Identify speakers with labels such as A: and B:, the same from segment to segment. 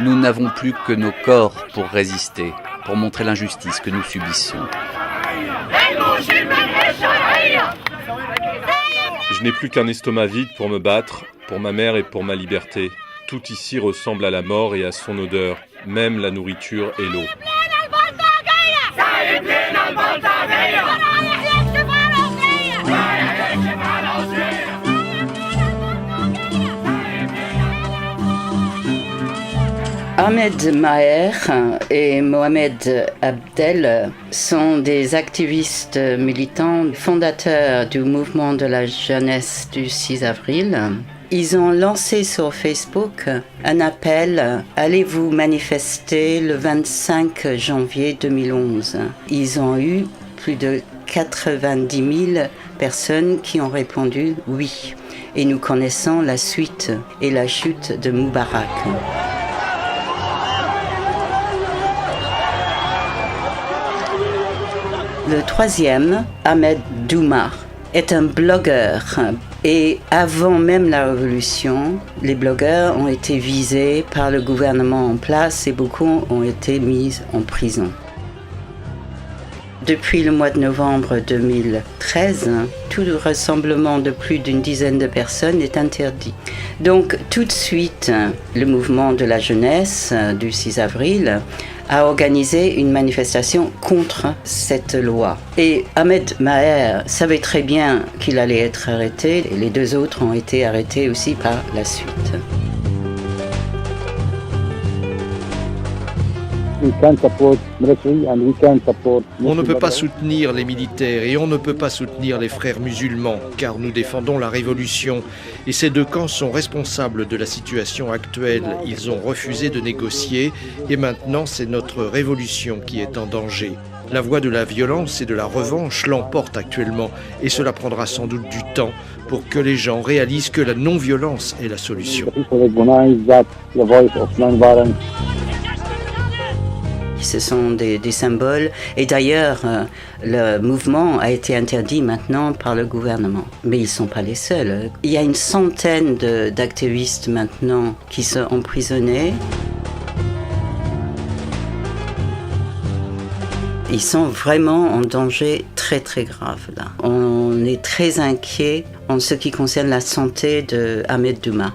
A: Nous n'avons plus que nos corps pour résister, pour montrer l'injustice que nous subissons.
B: Je n'ai plus qu'un estomac vide pour me battre, pour ma mère et pour ma liberté. Tout ici ressemble à la mort et à son odeur, même la nourriture et l'eau.
C: Ahmed Maher et Mohamed Abdel sont des activistes militants, fondateurs du mouvement de la jeunesse du 6 avril. Ils ont lancé sur Facebook un appel « Allez vous manifester le 25 janvier 2011 ». Ils ont eu plus de 90 000 personnes qui ont répondu « oui ». Et nous connaissons la suite et la chute de Moubarak. Le troisième, Ahmed Douma, est un blogueur. Et avant même la révolution, les blogueurs ont été visés par le gouvernement en place et beaucoup ont été mis en prison. Depuis le mois de novembre 2013, tout rassemblement de plus d'une dizaine de personnes est interdit. Donc tout de suite, le mouvement de la jeunesse du 6 avril a organisé une manifestation contre cette loi. Et Ahmed Maher savait très bien qu'il allait être arrêté et les deux autres ont été arrêtés aussi par la suite.
D: On ne peut pas soutenir les militaires et on ne peut pas soutenir les frères musulmans car nous défendons la révolution et ces deux camps sont responsables de la situation actuelle. Ils ont refusé de négocier et maintenant c'est notre révolution qui est en danger. La voie de la violence et de la revanche l'emporte actuellement et cela prendra sans doute du temps pour que les gens réalisent que la non-violence est la solution.
C: Ce sont des symboles et d'ailleurs le mouvement a été interdit maintenant par le gouvernement. Mais ils ne sont pas les seuls. Il y a une centaine d'activistes maintenant qui sont emprisonnés. Ils sont vraiment en danger très très grave là. On est très inquiet en ce qui concerne la santé de Ahmed Douma.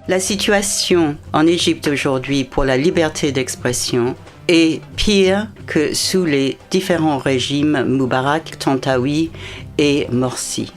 C: La situation en Égypte aujourd'hui pour la liberté d'expression est pire que sous les différents régimes Moubarak, Tantawi et Morsi.